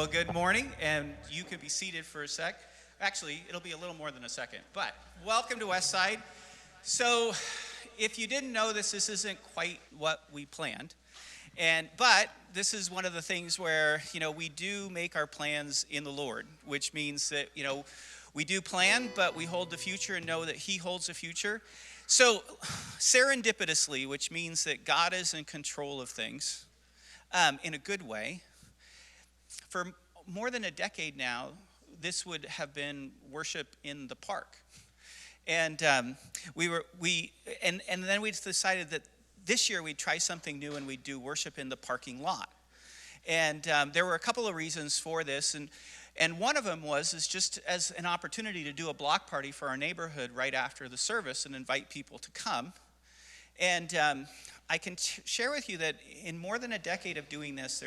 Well, good morning, and you can be seated for a sec. Actually, it'll be a little more than a second, but welcome to Westside. So, if you didn't know this isn't quite what we planned, but this is one of the things where, we do make our plans in the Lord, which means that, we do plan, but we hold the future and know that He holds the future. So, serendipitously, which means that God is in control of things in a good way. For more than a decade now, this would have been worship in the park, and then we decided that this year we'd try something new and we'd do worship in the parking lot. And there were a couple of reasons for this, and one of them was just as an opportunity to do a block party for our neighborhood right after the service and invite people to come. And I can share with you that in more than a decade of doing this,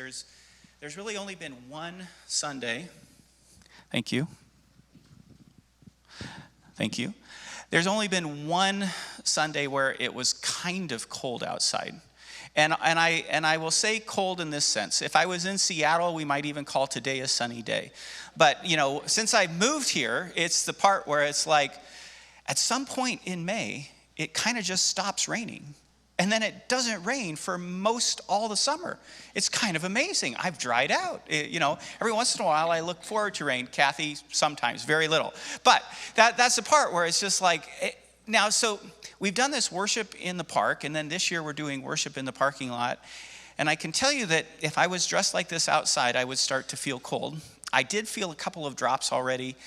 there's really only been one Sunday. Thank you. There's only been one Sunday where it was kind of cold outside. And I will say cold in this sense. If I was in Seattle, we might even call today a sunny day. But, since I moved here, it's the part where it's like, at some point in May, it kind of just stops raining. And then it doesn't rain for most all the summer. It's kind of amazing. I've dried out. Every once in a while I look forward to rain. Kathy, sometimes, very little. But that's the part where it's just like, now, so we've done this worship in the park, and then this year we're doing worship in the parking lot. And I can tell you that if I was dressed like this outside, I would start to feel cold. I did feel a couple of drops already,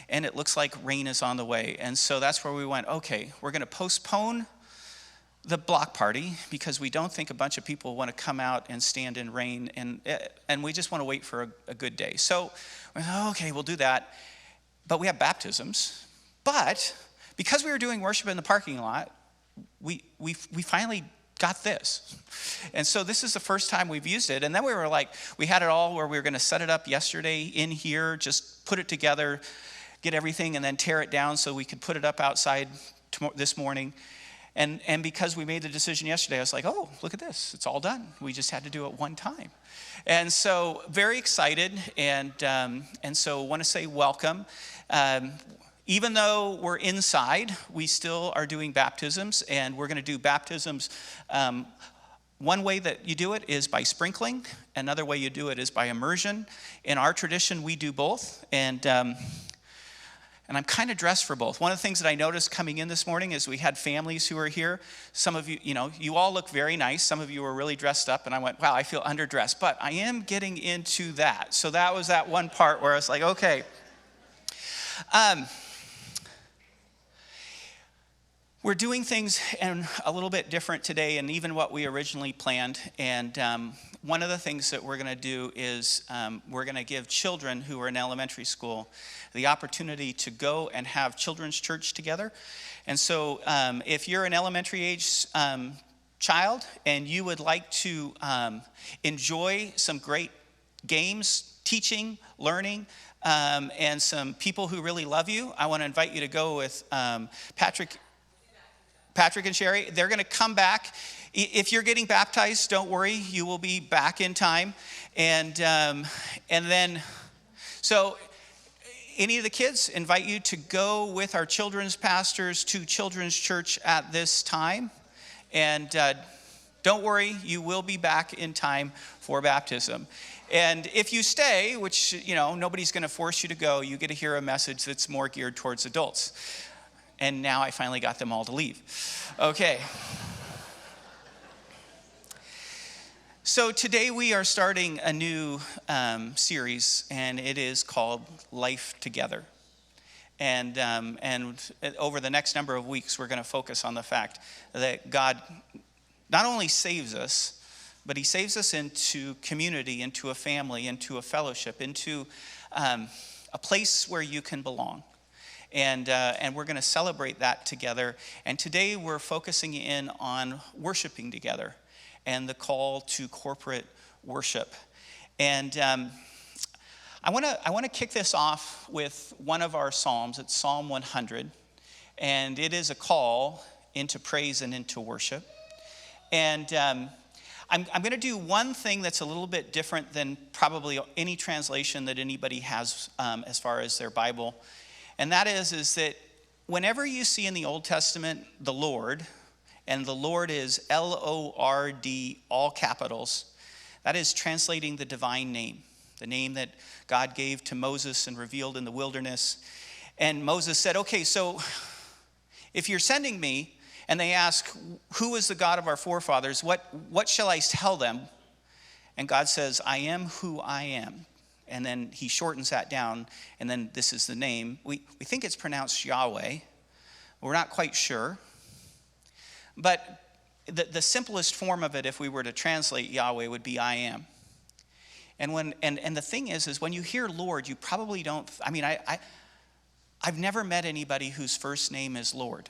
and it looks like rain is on the way. And so that's where we went, okay, we're going to postpone the block party because we don't think a bunch of people want to come out and stand in rain, and we just want to wait for a good day. So, okay, we'll do that. But we have baptisms. But because we were doing worship in the parking lot, we finally got this. And so this is the first time we've used it. And then we had it all where we were going to set it up yesterday in here, just put it together, get everything, and then tear it down so we could put it up outside this morning. And because we made the decision yesterday, I was like, oh, look at this. It's all done. We just had to do it one time. And so very excited. And so want to say welcome. Even though we're inside, we still are doing baptisms. And we're going to do baptisms. One way that you do it is by sprinkling. Another way you do it is by immersion. In our tradition, we do both. And I'm kind of dressed for both. One of the things that I noticed coming in this morning is we had families who were here. Some of you, you all look very nice. Some of you were really dressed up. And I went, wow, I feel underdressed. But I am getting into that. So that was that one part where I was like, okay. We're doing things a little bit different today and even what we originally planned. And one of the things that we're going to do is we're going to give children who are in elementary school the opportunity to go and have children's church together. And so if you're an elementary age child and you would like to enjoy some great games, teaching, learning, and some people who really love you, I want to invite you to go with Patrick and Sherry. They're going to come back. If you're getting baptized, don't worry, you will be back in time. And then, so any of the kids, invite you to go with our children's pastors to children's church at this time. And don't worry, you will be back in time for baptism. And if you stay, which, nobody's going to force you to go, you get to hear a message that's more geared towards adults. And now I finally got them all to leave. Okay. So today we are starting a new series, and it is called Life Together. And over the next number of weeks, we're going to focus on the fact that God not only saves us, but He saves us into community, into a family, into a fellowship, into a place where you can belong. And we're going to celebrate that together. And today we're focusing in on worshiping together and the call to corporate worship. And I want to kick this off with one of our psalms. It's Psalm 100, and it is a call into praise and into worship. And I'm going to do one thing that's a little bit different than probably any translation that anybody has as far as their Bible. And that is that whenever you see in the Old Testament the Lord, and the Lord is L-O-R-D, all capitals, that is translating the divine name, the name that God gave to Moses and revealed in the wilderness. And Moses said, okay, so if you're sending me, and they ask, who is the God of our forefathers? What shall I tell them? And God says, I am who I am. And then he shortens that down, and then this is the name. We think it's pronounced Yahweh. We're not quite sure. But the simplest form of it, if we were to translate Yahweh, would be I am. And the thing is when you hear Lord, you probably don't, I've never met anybody whose first name is Lord.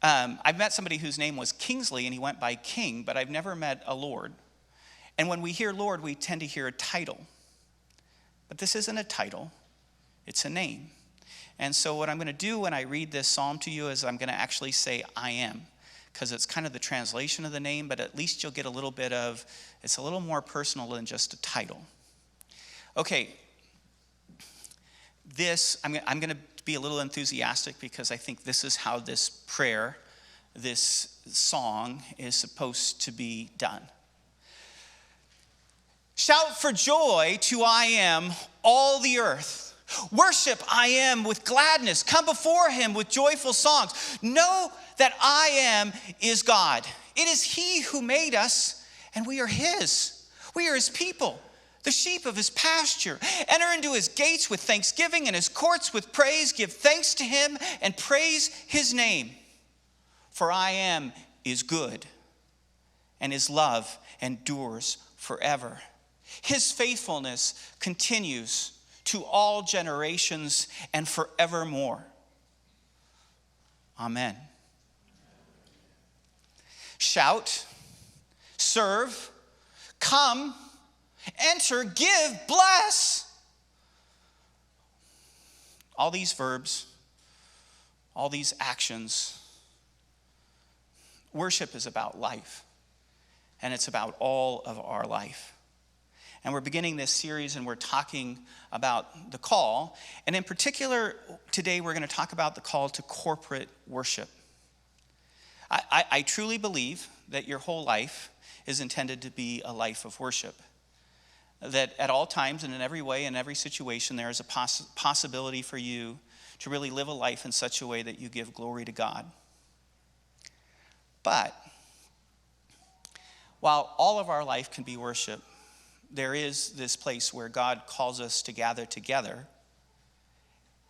I've met somebody whose name was Kingsley and he went by King, but I've never met a Lord. And when we hear Lord, we tend to hear a title. But this isn't a title, it's a name. And so what I'm going to do when I read this psalm to you is I'm going to actually say I am, because it's kind of the translation of the name, but at least you'll get a little bit of, it's a little more personal than just a title. Okay, I'm going to be a little enthusiastic because I think this is how this prayer, this song is supposed to be done. Shout for joy to I am, all the earth. Worship I am with gladness. Come before him with joyful songs. Know that I am is God. It is he who made us, and we are his. We are his people, the sheep of his pasture. Enter into his gates with thanksgiving and his courts with praise. Give thanks to him and praise his name. For I am is good, and his love endures forever. His faithfulness continues to all generations and forevermore. Amen. Shout, serve, come, enter, give, bless. All these verbs, all these actions. Worship is about life, and it's about all of our life. And we're beginning this series and we're talking about the call. And in particular, today we're going to talk about the call to corporate worship. I truly believe that your whole life is intended to be a life of worship. That at all times and in every way, in every situation, there is a possibility for you to really live a life in such a way that you give glory to God. But while all of our life can be worship, there is this place where God calls us to gather together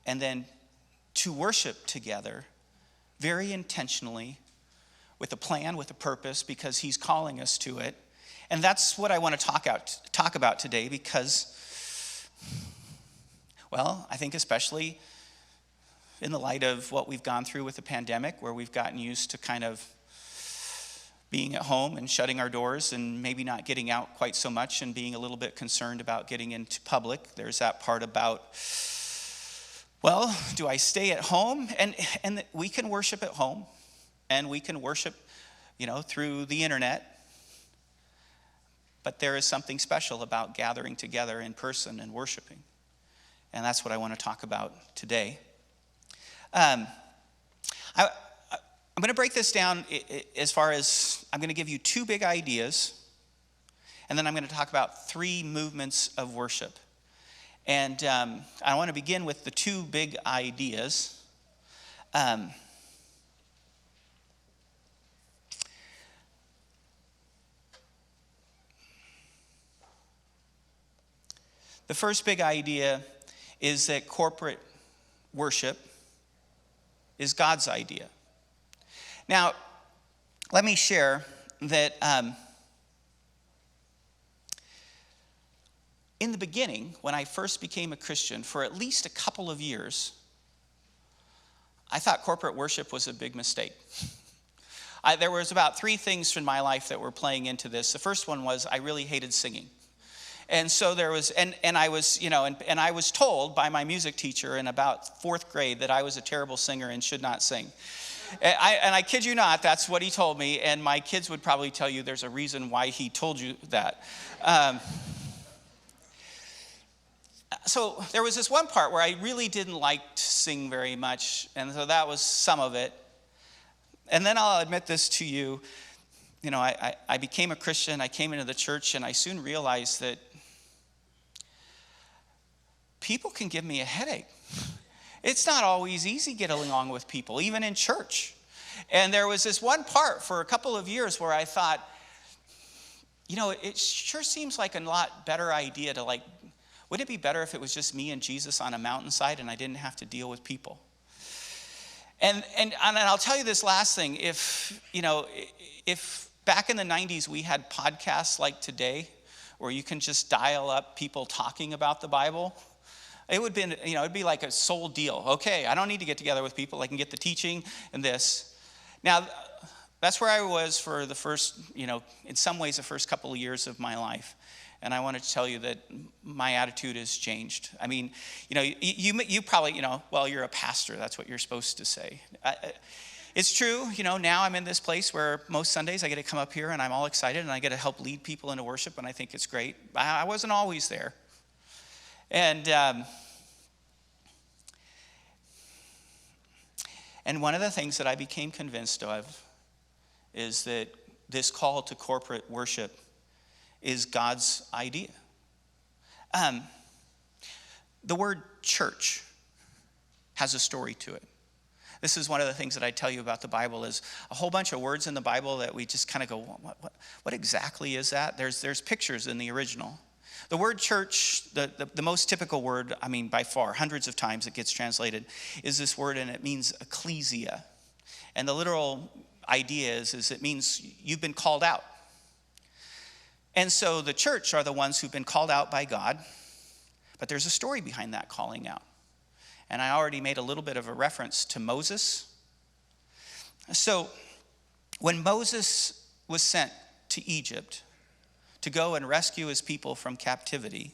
and then to worship together very intentionally with a plan, with a purpose, because he's calling us to it. And that's what I want to talk about today because, well, I think especially in the light of what we've gone through with the pandemic, where we've gotten used to kind of being at home and shutting our doors and maybe not getting out quite so much and being a little bit concerned about getting into public. There's that part about, well, do I stay at home? And we can worship at home and we can worship, through the internet. But there is something special about gathering together in person and worshiping. And that's what I want to talk about today. I'm going to break this down as far as I'm going to give you two big ideas, and then I'm going to talk about three movements of worship. And I want to begin with the two big ideas. The first big idea is that corporate worship is God's idea. Now, let me share that in the beginning, when I first became a Christian, for at least a couple of years, I thought corporate worship was a big mistake. There was about three things in my life that were playing into this. The first one was I really hated singing. And so there was, and I was, and I was told by my music teacher in about fourth grade that I was a terrible singer and should not sing. And I kid you not, that's what he told me. And my kids would probably tell you there's a reason why he told you that. So there was this one part where I really didn't like to sing very much. And so that was some of it. And then I'll admit this to you. You know, I became a Christian. I came into the church, and I soon realized that people can give me a headache. It's not always easy getting along with people, even in church. And there was this one part for a couple of years where I thought, you know, it sure seems like a lot better idea to wouldn't it be better if it was just me and Jesus on a mountainside and I didn't have to deal with people? And I'll tell you this last thing. If back in the 90s we had podcasts like today where you can just dial up people talking about the Bible, it would be, it'd be like a soul deal. Okay, I don't need to get together with people. I can get the teaching and this. Now, that's where I was for the first, in some ways the first couple of years of my life. And I want to tell you that my attitude has changed. I mean, you probably, well, you're a pastor. That's what you're supposed to say. It's true, now I'm in this place where most Sundays I get to come up here and I'm all excited and I get to help lead people into worship and I think it's great. I wasn't always there. And one of the things that I became convinced of is that this call to corporate worship is God's idea. The word church has a story to it. This is one of the things that I tell you about the Bible is a whole bunch of words in the Bible that we just kind of go, what exactly is that? There's pictures in the original. The word church, the most typical word, by far, hundreds of times it gets translated, is this word, and it means ecclesia. And the literal idea is it means you've been called out. And so the church are the ones who've been called out by God, but there's a story behind that calling out. And I already made a little bit of a reference to Moses. So when Moses was sent to Egypt to go and rescue his people from captivity,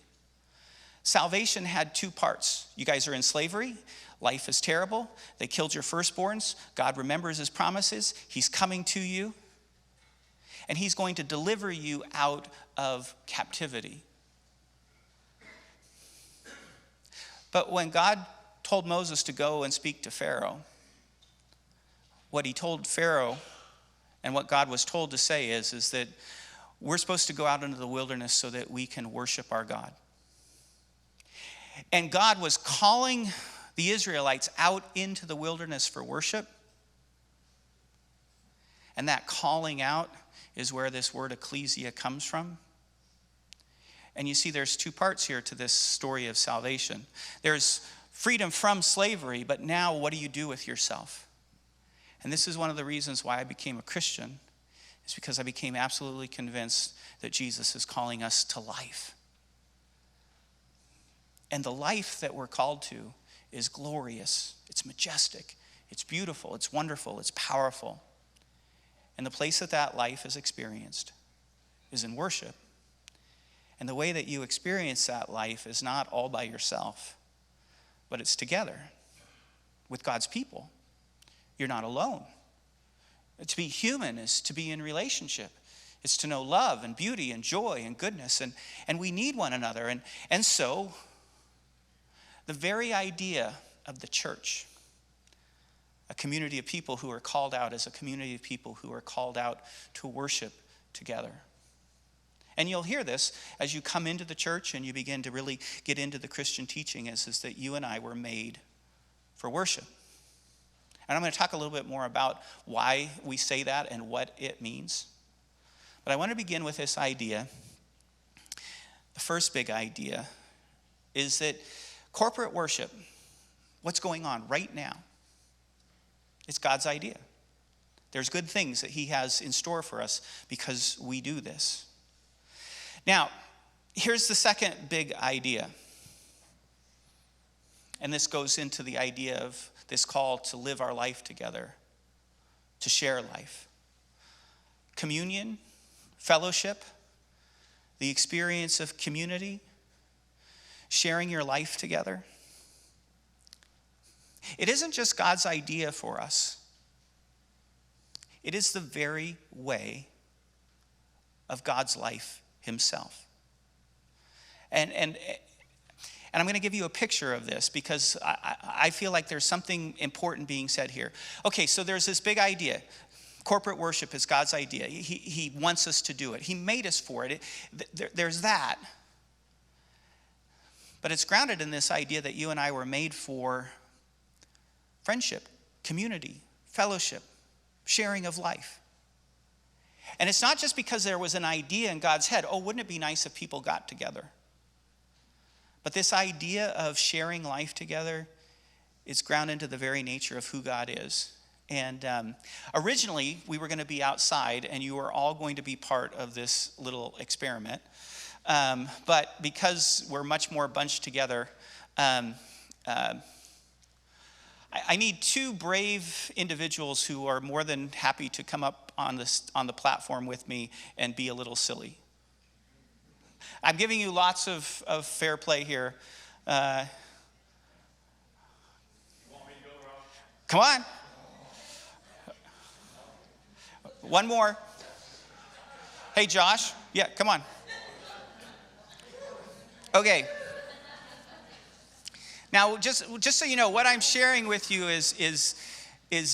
salvation had two parts. You guys are in slavery. Life is terrible. They killed your firstborns. God remembers his promises. He's coming to you. And he's going to deliver you out of captivity. But when God told Moses to go and speak to Pharaoh, what he told Pharaoh and what God was told to say is that we're supposed to go out into the wilderness so that we can worship our God. And God was calling the Israelites out into the wilderness for worship. And that calling out is where this word ecclesia comes from. And you see there's two parts here to this story of salvation. There's freedom from slavery, but now what do you do with yourself? And this is one of the reasons why I became a Christian, is because I became absolutely convinced that Jesus is calling us to life. And the life that we're called to is glorious, it's majestic, it's beautiful, it's wonderful, it's powerful. And the place that life is experienced is in worship. And the way that you experience that life is not all by yourself, but it's together with God's people. You're not alone. To be human is to be in relationship. It's to know love and beauty and joy and goodness. And we need one another. And so the very idea of the church, a community of people who are called out, as a community of people who are called out to worship together. And you'll hear this as you come into the church and you begin to really get into the Christian teaching is that you and I were made for worship. And I'm going to talk a little bit more about why we say that and what it means. But I want to begin with this idea. The first big idea is that corporate worship, what's going on right now, it's God's idea. There's good things that he has in store for us because we do this. Now, here's the second big idea. And this goes into the idea of this call to live our life together, to share life. Communion, fellowship, the experience of community, sharing your life together. It isn't just God's idea for us. It is the very way of God's life himself. And I'm going to give you a picture of this because I feel like there's something important being said here. Okay, so there's this big idea. Corporate worship is God's idea. He wants us to do it. He made us for it. There's that. But it's grounded in this idea that you and I were made for friendship, community, fellowship, sharing of life. And it's not just because there was an idea in God's head, oh, wouldn't it be nice if people got together? But this idea of sharing life together is grounded into the very nature of who God is. And originally, we were going to be outside, and you were all going to be part of this little experiment. But because we're much more bunched together, I need two brave individuals who are more than happy to come up on the platform with me and be a little silly. I'm giving you lots of fair play here. Come on. One more. Hey, Josh. Yeah, come on. Okay. Now, just so you know, what I'm sharing with you is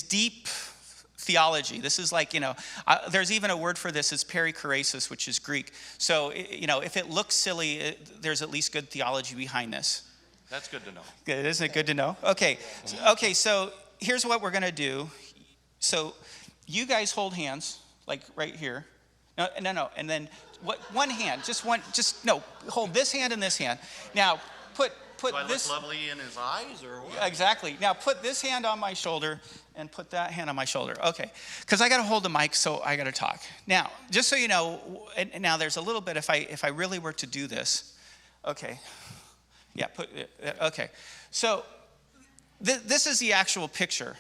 deep theology. This is like, there's even a word for this. It's perichoresis, which is Greek. So, if it looks silly, there's at least good theology behind this. That's good to know. Good, isn't it good to know? Okay, so here's what we're going to do. So you guys hold hands, like right here. No, and then one hand, hold this hand and this hand. Now, put Do I this. look lovely in his eyes, or what? Exactly. Now put this hand on my shoulder and put that hand on my shoulder. Okay, because I got to hold the mic, so I got to talk. Now, just so you know, and now there's a little bit. If I really were to do this, okay, yeah, okay. So this is the actual picture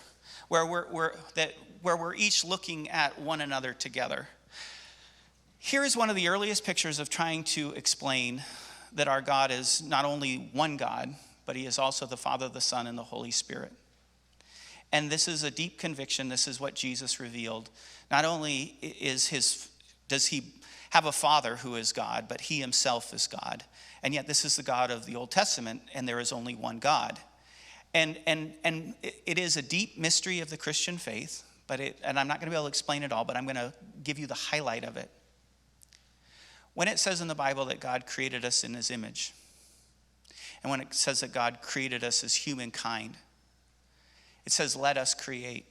where we're each looking at one another together. Here is one of the earliest pictures of trying to explain that our God is not only one God, but he is also the Father, the Son, and the Holy Spirit. And this is a deep conviction. This is what Jesus revealed. Not only does he have a Father who is God, but he himself is God. And yet this is the God of the Old Testament, and there is only one God. And it is a deep mystery of the Christian faith, and I'm not going to be able to explain it all, but I'm going to give you the highlight of it. When it says in the Bible that God created us in his image, and when it says that God created us as humankind, it says, let us create.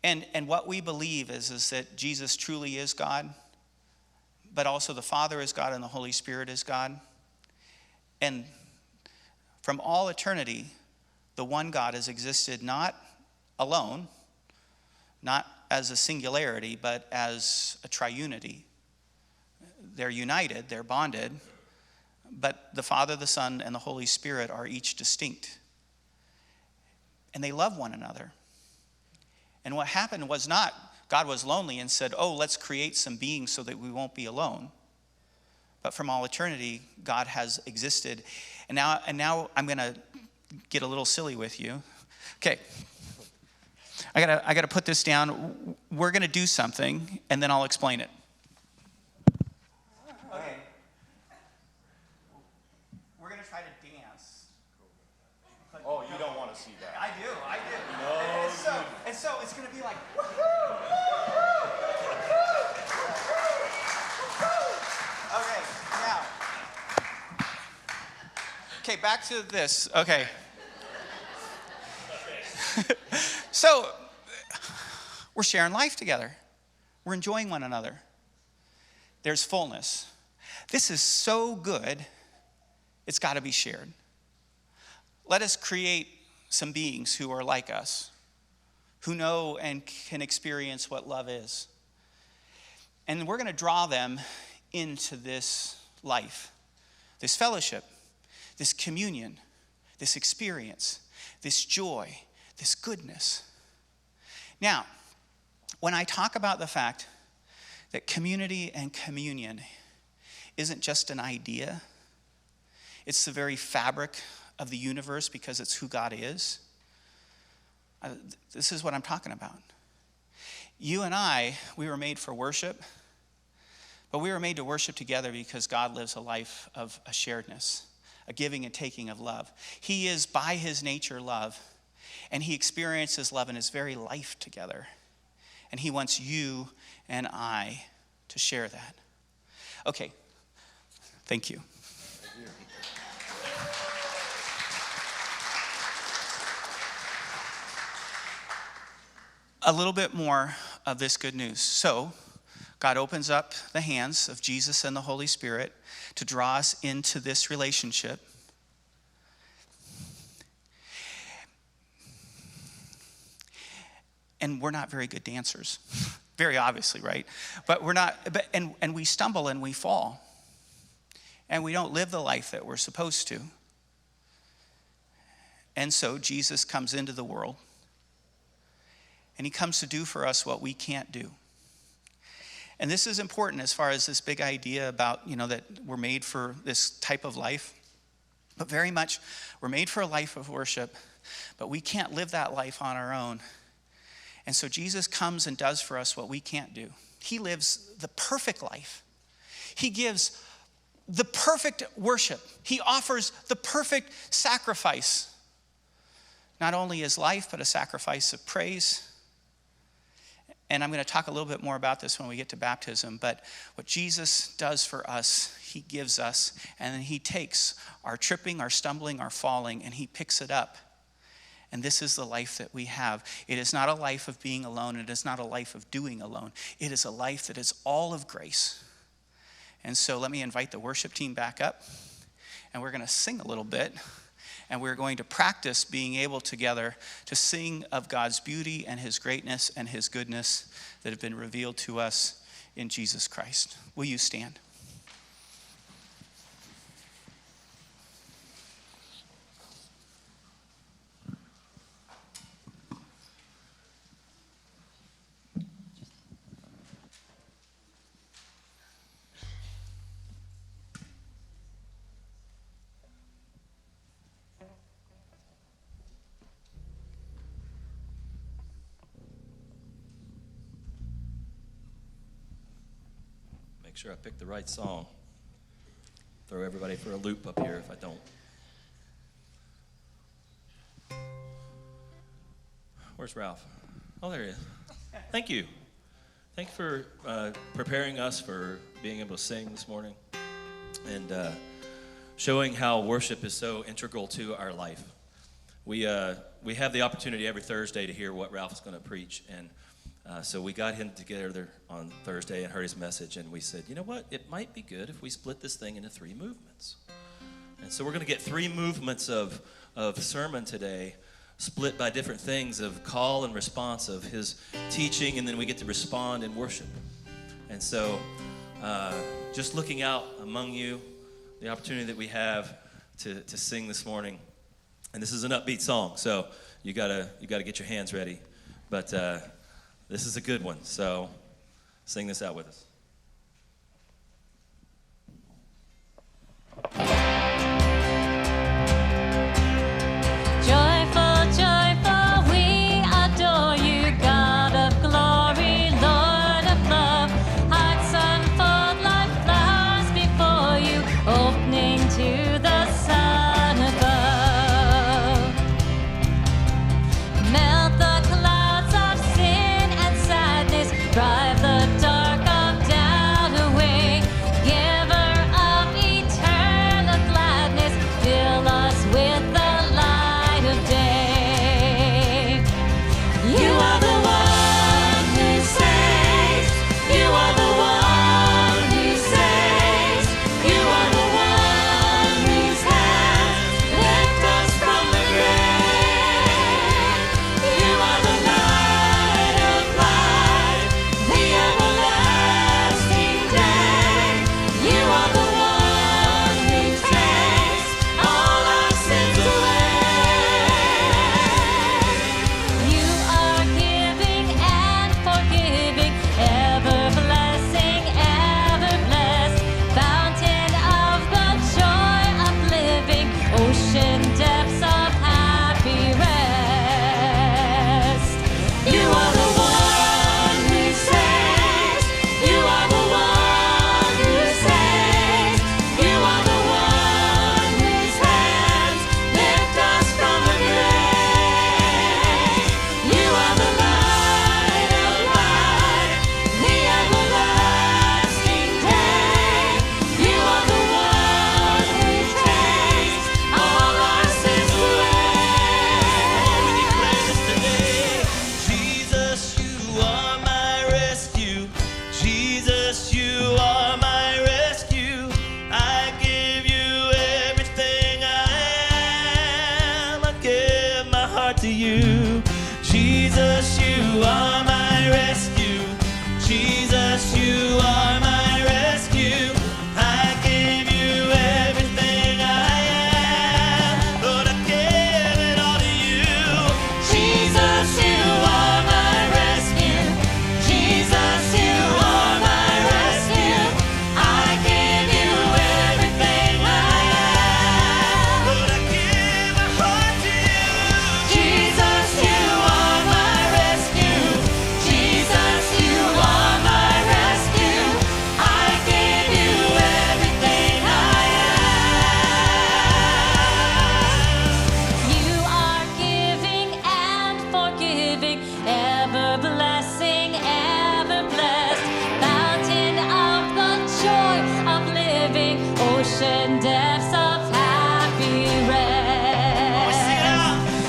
And what we believe is that Jesus truly is God, but also the Father is God and the Holy Spirit is God. And from all eternity, the one God has existed not alone, not as a singularity, but as a triunity. They're united, they're bonded, but the Father, the Son, and the Holy Spirit are each distinct. And they love one another. And what happened was not God was lonely and said, oh, let's create some beings so that we won't be alone. But from all eternity, God has existed. And now I'm going to get a little silly with you. Okay. I gotta put this down. We're going to do something, and then I'll explain it. Okay. We're going to try to dance. Oh, you don't want to see that. I do. No. And so it's going to be like, okay, now. Okay, back to this. Okay. So, we're sharing life together. We're enjoying one another. There's fullness. This is so good, it's got to be shared. Let us create some beings who are like us, who know and can experience what love is. And we're going to draw them into this life, this fellowship, this communion, this experience, this joy, this goodness. Now, when I talk about the fact that community and communion isn't just an idea, it's the very fabric of the universe because it's who God is. This is what I'm talking about. You and I, we were made for worship, but we were made to worship together because God lives a life of a sharedness, a giving and taking of love. He is by his nature love, and he experiences love in his very life together. And he wants you and I to share that. Okay, thank you. A little bit more of this good news. So, God opens up the hands of Jesus and the Holy Spirit to draw us into this relationship. And we're not very good dancers, very obviously, right? But we're not, and we stumble and we fall. And we don't live the life that we're supposed to. And so Jesus comes into the world. And he comes to do for us what we can't do. And this is important as far as this big idea about, that we're made for this type of life. But very much, we're made for a life of worship, but we can't live that life on our own. And so Jesus comes and does for us what we can't do. He lives the perfect life. He gives the perfect worship. He offers the perfect sacrifice. Not only his life, but a sacrifice of praise. And I'm going to talk a little bit more about this when we get to baptism. But what Jesus does for us, he gives us. And then he takes our tripping, our stumbling, our falling, and he picks it up. And this is the life that we have. It is not a life of being alone. It is not a life of doing alone. It is a life that is all of grace. And so let me invite the worship team back up. And we're going to sing a little bit. And we're going to practice being able together to sing of God's beauty and his greatness and his goodness that have been revealed to us in Jesus Christ. Will you stand? Make sure I pick the right song. Throw everybody for a loop up here if I don't. Where's Ralph? Oh, there he is. Thank you. Thank you for preparing us for being able to sing this morning and showing how worship is so integral to our life. We have the opportunity every Thursday to hear what Ralph is going to preach, and so we got him together on Thursday and heard his message, and we said, you know what? It might be good if we split this thing into 3 movements. And so we're going to get 3 movements of sermon today, split by different things of call and response of his teaching, and then we get to respond in worship. And so just looking out among you, the opportunity that we have to sing this morning. And this is an upbeat song, so you gotta get your hands ready. But this is a good one, so sing this out with us. Joyful, joyful, we adore you, God of glory, Lord of love. Hearts unfold like flowers before you, opening to the sun above. Melt the clouds of sin and sadness, drive the dark of ocean depths of happy rest.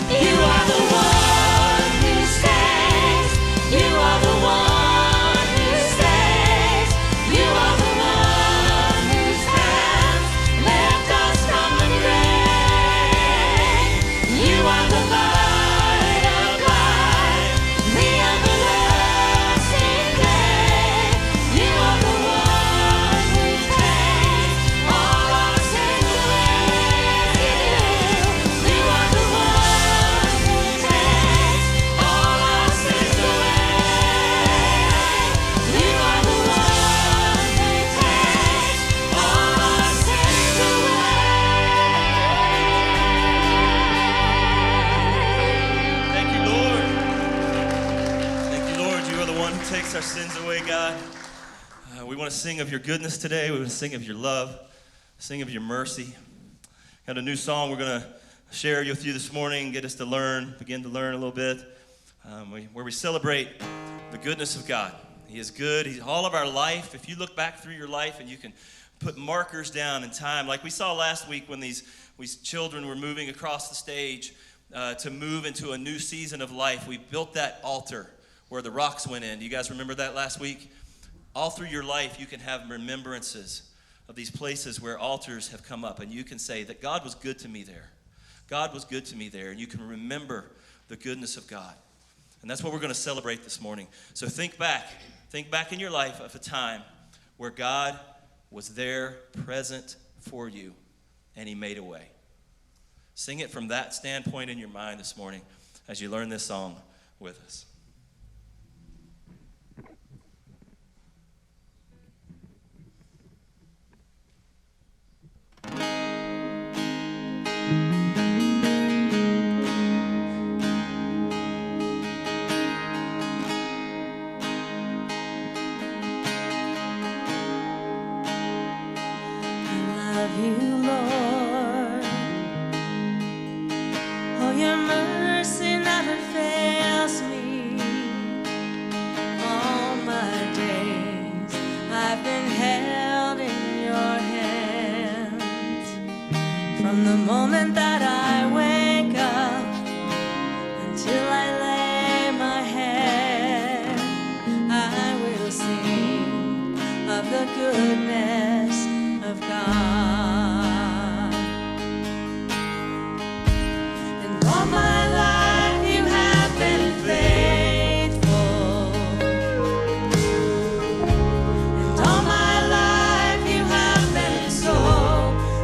You are the one who saves. You are the one who saves. You are the one whose hands lift us from the grave. You are the light of life, the everlasting day. You are the one who takes all our sins away. You are the one who takes all our sins away. You are the one who takes all our sins away. Thank you, Lord. Thank you, Lord. You are the one who takes our sins away, God. We want to sing of your goodness today. We want to sing of your love, sing of your mercy. Got a new song we're going to share with you this morning, get us to learn, begin to learn a little bit, where we celebrate the goodness of God. He is good. He's all of our life. If you look back through your life and you can put markers down in time, like we saw last week when these children were moving across the stage to move into a new season of life, we built that altar where the rocks went in. Do you guys remember that last week? All through your life, you can have remembrances of these places where altars have come up, and you can say that God was good to me there. God was good to me there, and you can remember the goodness of God. And that's what we're going to celebrate this morning. So think back in your life of a time where God was there, present for you, and he made a way. Sing it from that standpoint in your mind this morning as you learn this song with us. Love you, Lord. Oh, your mercy never fails me. All my days I've been held in your hands. From the moment that I wake up until I lay my head, I will sing of the goodness of God. And all my life you have been faithful. And all my life you have been so,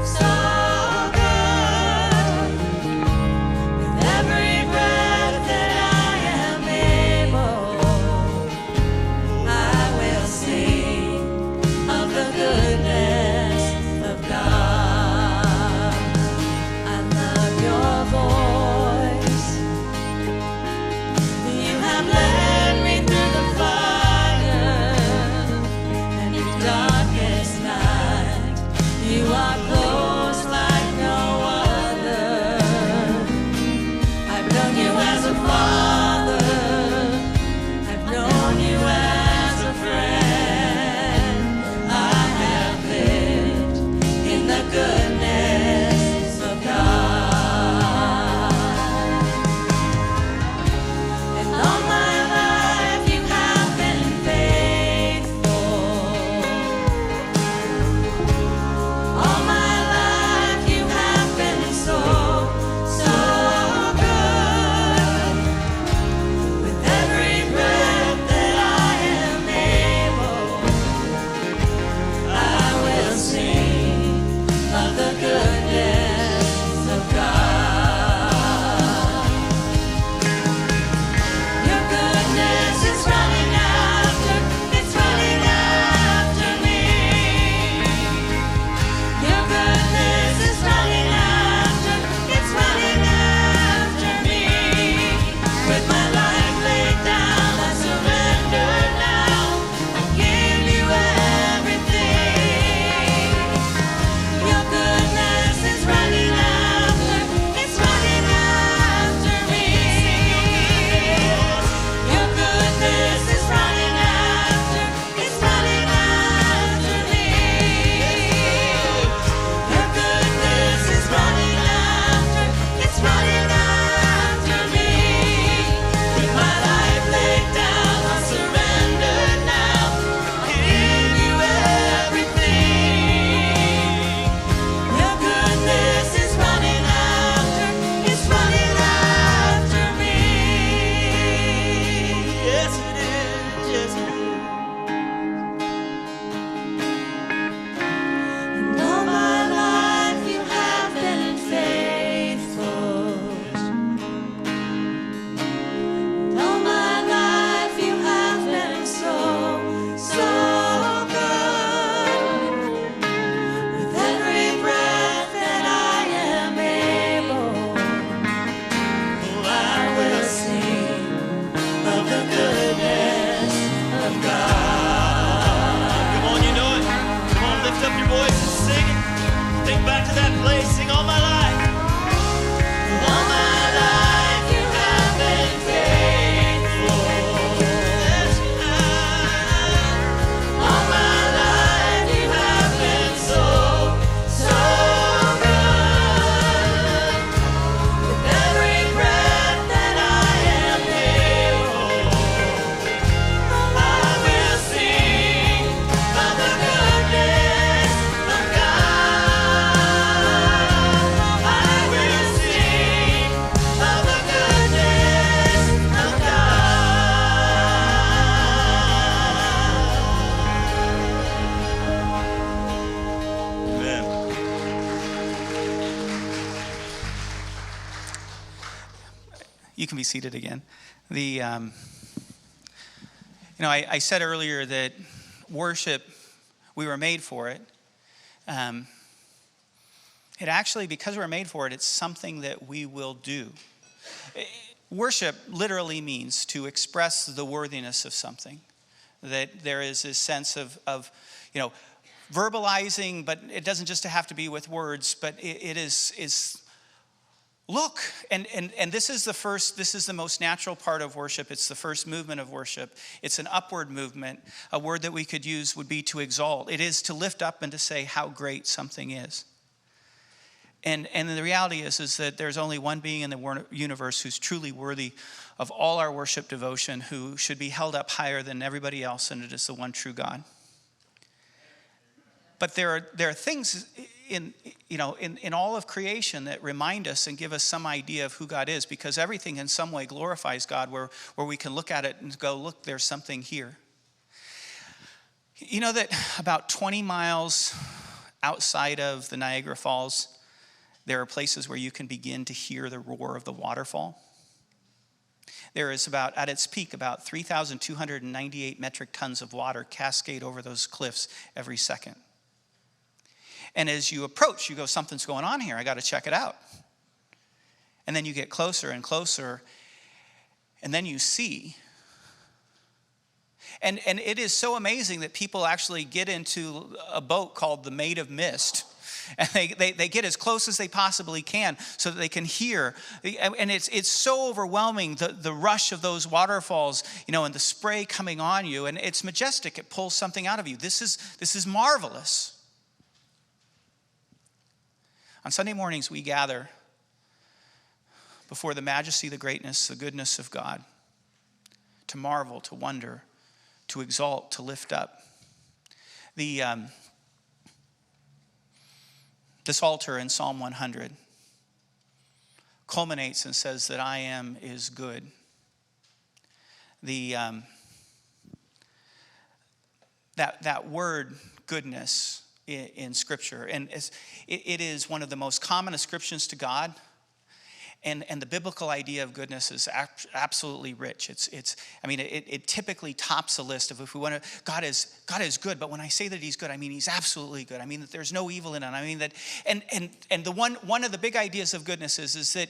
so good. your voices, sing it. Think back to that place, sing all my life. All my life you have been faithful. Yes, you have. All my life you have been so, so good. With every breath that I am able, I will sing of the goodness of God. I will sing of the goodness of God. Amen. You can be seated again. I said earlier that worship, we were made for it. It actually, because we're made for it, it's something that we will do. Worship literally means to express the worthiness of something. That there is a sense of verbalizing, but it doesn't just have to be with words, but it is look, and this is the most natural part of worship. It's the first movement of worship. It's an upward movement. A word that we could use would be to exalt. It is to lift up and to say how great something is. And the reality is that there's only one being in the universe who's truly worthy of all our worship devotion, who should be held up higher than everybody else, and it is the one true God. But there are things in all of creation that remind us and give us some idea of who God is, because everything in some way glorifies God, where we can look at it and go, look, there's something here. You know that about 20 miles outside of the Niagara Falls, there are places where you can begin to hear the roar of the waterfall? There is at its peak, about 3,298 metric tons of water cascade over those cliffs every second. And as you approach, you go, something's going on here. I got to check it out. And then you get closer and closer, and then you see. And it is so amazing that people actually get into a boat called the Maid of Mist. And they get as close as they possibly can so that they can hear. And it's so overwhelming, the rush of those waterfalls, and the spray coming on you. And it's majestic. It pulls something out of you. This is marvelous. On Sunday mornings, we gather before the majesty, the greatness, the goodness of God, to marvel, to wonder, to exalt, to lift up. This altar in Psalm 100 culminates and says that I am is good. That word goodness in Scripture, and it is one of the most common ascriptions to God. And the biblical idea of goodness is absolutely rich. It typically tops a list of, if we want to, God is good. But when I say that He's good, I mean He's absolutely good. I mean that there's no evil in it. I mean that, and the one of the big ideas of goodness is that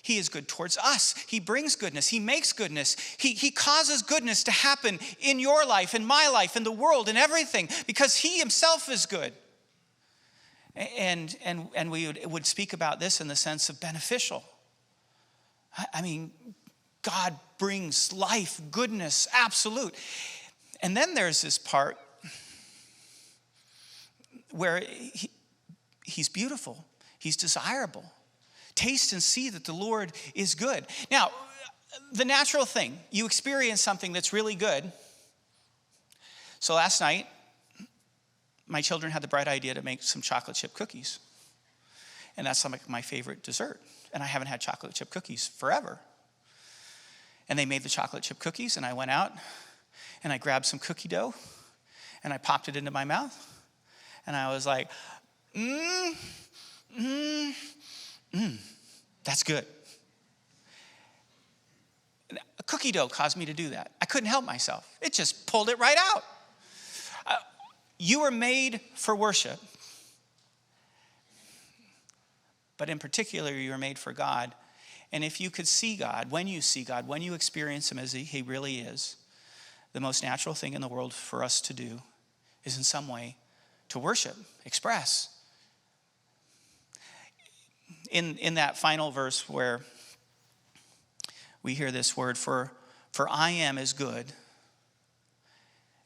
He is good towards us. He brings goodness. He makes goodness. He causes goodness to happen in your life, in my life, in the world, in everything, because He Himself is good. And we would speak about this in the sense of beneficial. I mean, God brings life, goodness, absolute. And then there's this part where He's beautiful. He's desirable. Taste and see that the Lord is good. Now, the natural thing, you experience something that's really good. So last night, my children had the bright idea to make some chocolate chip cookies. And that's my favorite dessert. And I haven't had chocolate chip cookies forever. And they made the chocolate chip cookies, and I went out and I grabbed some cookie dough and I popped it into my mouth. And I was like, that's good. A cookie dough caused me to do that. I couldn't help myself. It just pulled it right out. You were made for worship. But in particular, you were made for God. And if you could see God, when you experience Him as He really is, the most natural thing in the world for us to do is in some way to worship, express. In that final verse where we hear this word, for I am as good,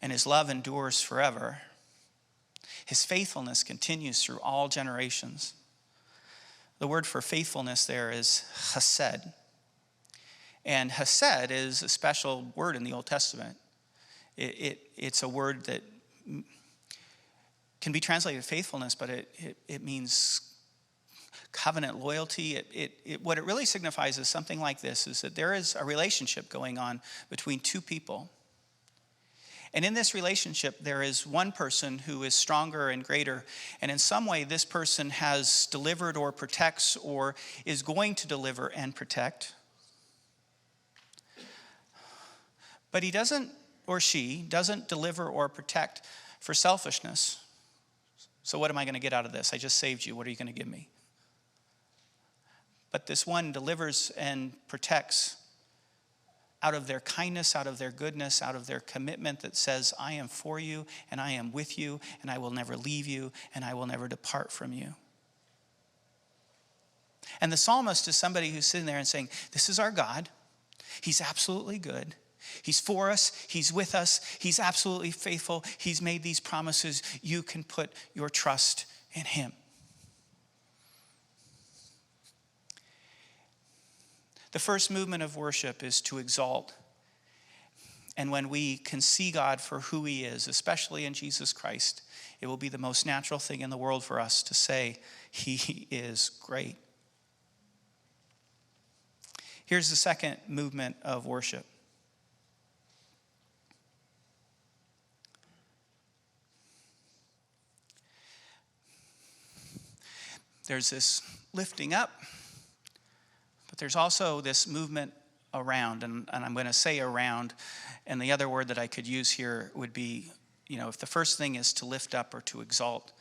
and his love endures forever. His faithfulness continues through all generations. The word for faithfulness there is chesed. And chesed is a special word in the Old Testament. It's a word that can be translated faithfulness, but it means covenant loyalty. What it really signifies is something like this, is that there is a relationship going on between two people. And in this relationship, there is one person who is stronger and greater. And in some way, this person has delivered or protects or is going to deliver and protect. But he doesn't, or she doesn't deliver or protect for selfishness. So what am I going to get out of this? I just saved you. What are you going to give me? But this one delivers and protects out of their kindness, out of their goodness, out of their commitment that says, I am for you, and I am with you, and I will never leave you, and I will never depart from you. And the psalmist is somebody who's sitting there and saying, this is our God. He's absolutely good. He's for us. He's with us. He's absolutely faithful. He's made these promises. You can put your trust in him. The first movement of worship is to exalt. And when we can see God for who he is, especially in Jesus Christ, it will be the most natural thing in the world for us to say, he is great. Here's the second movement of worship. There's this lifting up, but there's also this movement around, and I'm going to say around, and the other word that I could use here would be, if the first thing is to lift up or to exalt,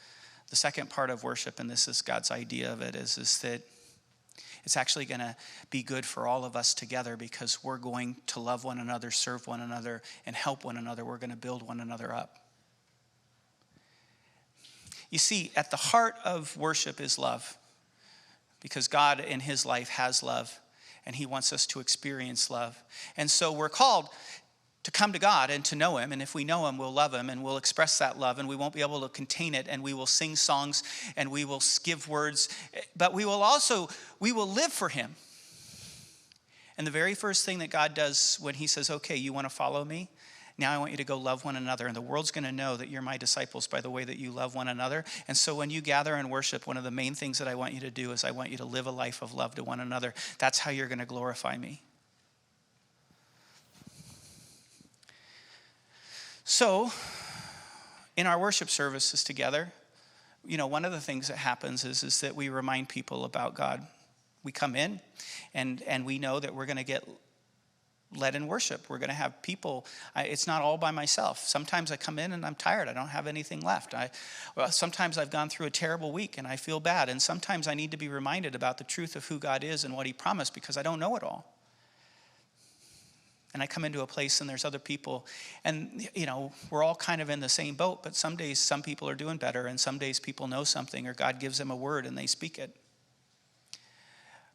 the second part of worship, and this is God's idea of it, is that it's actually going to be good for all of us together because we're going to love one another, serve one another, and help one another. We're going to build one another up. You see, at the heart of worship is love, because God in his life has love, and he wants us to experience love. And so we're called to come to God and to know him, and if we know him, we'll love him, and we'll express that love, and we won't be able to contain it, and we will sing songs, and we will give words, but we will live for him. And the very first thing that God does when he says, okay, you want to follow me? Now I want you to go love one another, and the world's going to know that you're my disciples by the way that you love one another. And so when you gather and worship, one of the main things that I want you to do is I want you to live a life of love to one another. That's how you're going to glorify me. So in our worship services together, one of the things that happens is that we remind people about God. We come in and we know that we're going to get led in worship. We're going to have people. It's not all by myself. Sometimes I come in and I'm tired. I don't have anything left. Sometimes I've gone through a terrible week and I feel bad. And sometimes I need to be reminded about the truth of who God is and what he promised because I don't know it all. And I come into a place and there's other people and, we're all kind of in the same boat, but some days some people are doing better and some days people know something or God gives them a word and they speak it.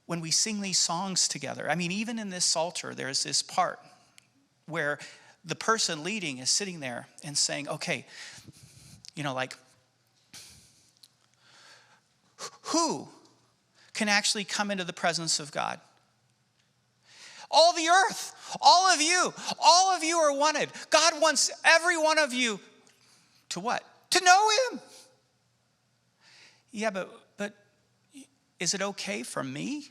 When we sing these songs together, even in this psalter, there's this part where the person leading is sitting there and saying, okay, who can actually come into the presence of God? All the earth, all of you are wanted. God wants every one of you to what? To know him. Yeah, but is it okay for me?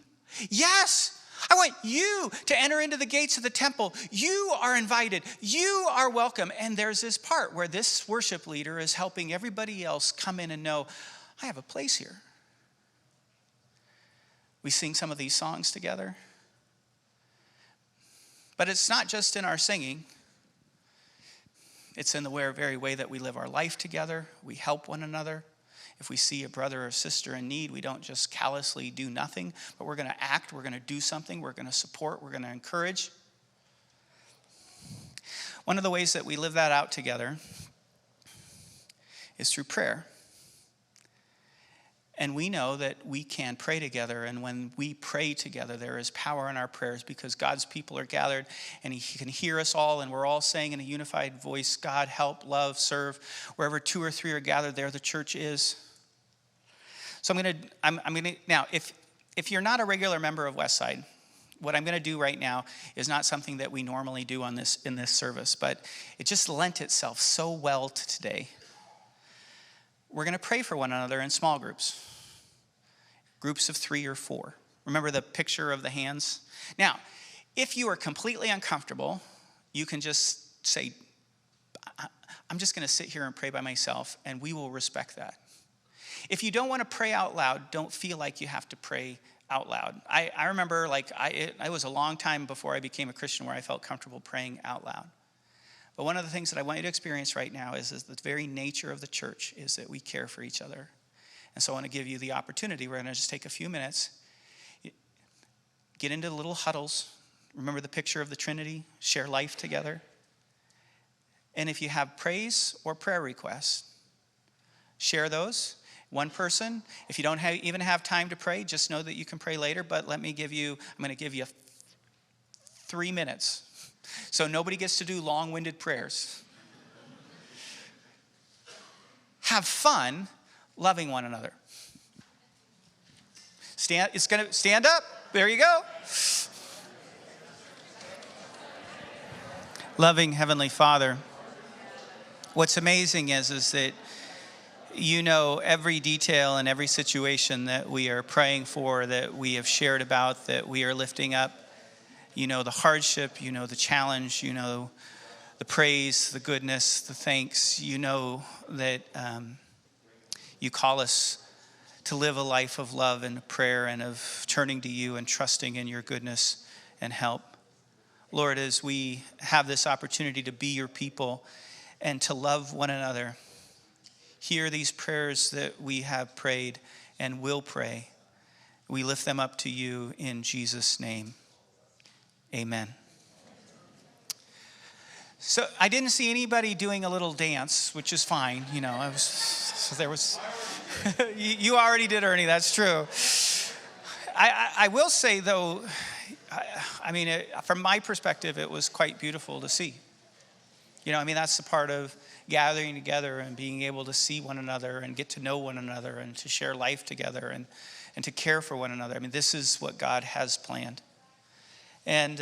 Yes. I want you to enter into the gates of the temple. You are invited. You are welcome. And there's this part where this worship leader is helping everybody else come in and know, I have a place here. We sing some of these songs together. But it's not just in our singing. It's in the very way that we live our life together. We help one another. If we see a brother or sister in need, we don't just callously do nothing, but we're going to act, we're going to do something, we're going to support, we're going to encourage. One of the ways that we live that out together is through prayer. And we know that we can pray together, and when we pray together, there is power in our prayers because God's people are gathered and he can hear us all, and we're all saying in a unified voice, God, help, love, serve. Wherever 2 or 3 are gathered, there the church is. So I'm gonna now, if you're not a regular member of Westside, what I'm going to do right now is not something that we normally do in this service, but it just lent itself so well to today. We're going to pray for one another in small groups of 3 or 4. Remember the picture of the hands? Now, if you are completely uncomfortable, you can just say, I'm just going to sit here and pray by myself, and we will respect that. If you don't want to pray out loud, don't feel like you have to pray out loud. I remember it was a long time before I became a Christian where I felt comfortable praying out loud. But one of the things that I want you to experience right now is the very nature of the church is that we care for each other. And so I want to give you the opportunity. We're going to just take a few minutes, get into little huddles. Remember the picture of the Trinity, share life together. And if you have praise or prayer requests, share those. One person, if you don't even have time to pray, just know that you can pray later, but I'm going to give you 3 minutes. So nobody gets to do long-winded prayers. Have fun loving one another. Stand up. There you go. Loving Heavenly Father, what's amazing is that you know every detail and every situation that we are praying for, that we have shared about, that we are lifting up. You know the hardship, you know the challenge, you know the praise, the goodness, the thanks. You know that you call us to live a life of love and prayer and of turning to you and trusting in your goodness and help. Lord, as we have this opportunity to be your people and to love one another, hear these prayers that we have prayed and will pray. We lift them up to you in Jesus' name. Amen. So I didn't see anybody doing a little dance, which is fine. You know, you already did, Ernie, that's true. I will say, though, from my perspective, it was quite beautiful to see. You know, I mean, that's the part of gathering together and being able to see one another and get to know one another and to share life together and to care for one another. I mean, this is what God has planned. And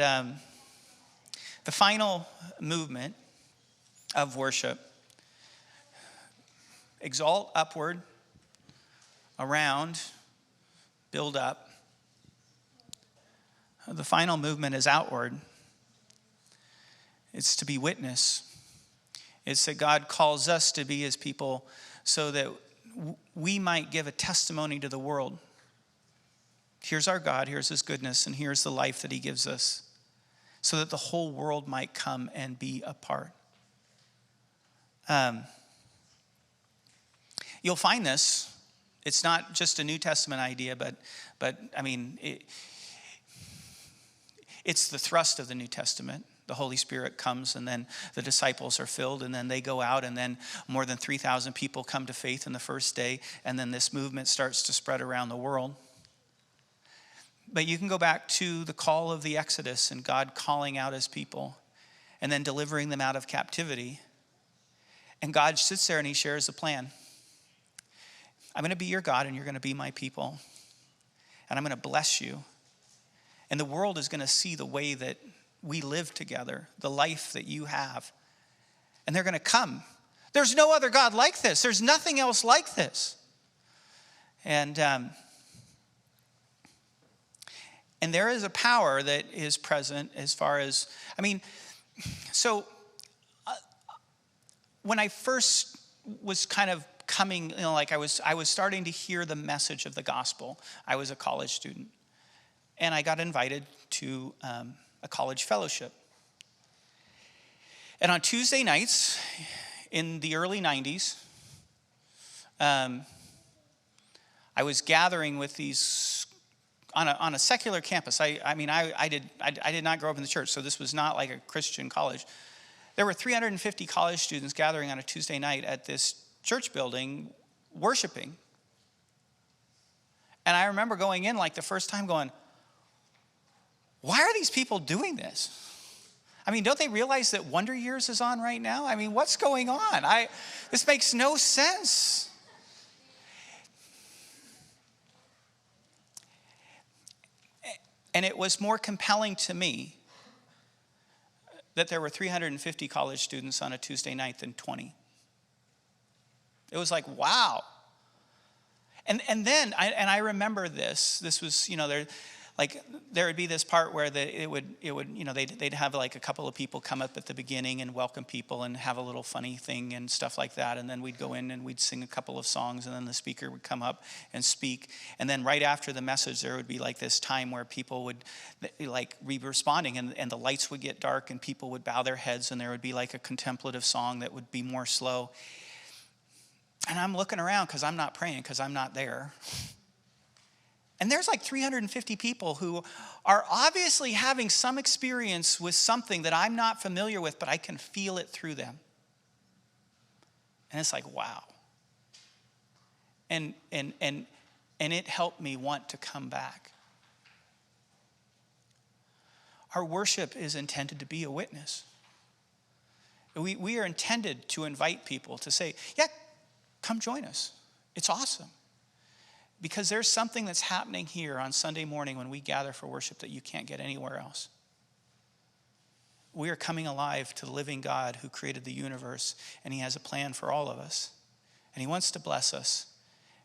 the final movement of worship, exalt upward, around, build up. The final movement is outward. It's to be witness. It's that God calls us to be his people so that we might give a testimony to the world. Here's our God, here's his goodness, and here's the life that he gives us so that the whole world might come and be a part. You'll find this. It's not just a New Testament idea, but I mean, it's the thrust of the New Testament. The Holy Spirit comes, and then the disciples are filled, and then they go out, and then more than 3,000 people come to faith in the first day, and then this movement starts to spread around the world. But you can go back to the call of the Exodus and God calling out his people and then delivering them out of captivity. And God sits there and he shares a plan. I'm going to be your God and you're going to be my people. And I'm going to bless you. And the world is going to see the way that we live together, the life that you have. And they're going to come. There's no other God like this. There's nothing else like this. And there is a power that is present as far as, when I first was kind of coming, I was starting to hear the message of the gospel. I was a college student, and I got invited to a college fellowship. And on Tuesday nights in the early 90s, I was gathering with these on a secular campus. I did not grow up in the church, so this was not like a Christian college. There were 350 college students gathering on a Tuesday night at this church building worshiping. And I remember going in like the first time going, why are these people doing this? I mean, don't they realize that Wonder Years is on right now? I mean, what's going on? This makes no sense. And it was more compelling to me that there were 350 college students on a Tuesday night than 20. It was like, wow. And then I remember this. This was, there would be this part where they'd have like a couple of people come up at the beginning and welcome people and have a little funny thing and stuff like that. And then we'd go in and we'd sing a couple of songs, and then the speaker would come up and speak. And then right after the message, there would be like this time where people would like be responding, and the lights would get dark and people would bow their heads, and there would be like a contemplative song that would be more slow. And I'm looking around because I'm not praying because I'm not there. And there's like 350 people who are obviously having some experience with something that I'm not familiar with, but I can feel it through them. And it's like, wow. And it helped me want to come back. Our worship is intended to be a witness. We are intended to invite people to say, yeah, come join us. It's awesome. Because there's something that's happening here on Sunday morning when we gather for worship that you can't get anywhere else. We are coming alive to the living God who created the universe, and he has a plan for all of us. And he wants to bless us,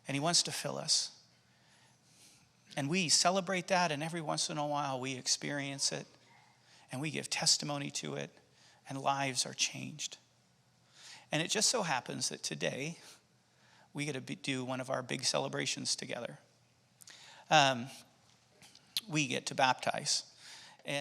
and he wants to fill us. And we celebrate that, and every once in a while we experience it, and we give testimony to it, and lives are changed. And it just so happens that today we get to do one of our big celebrations together. We get to baptize. And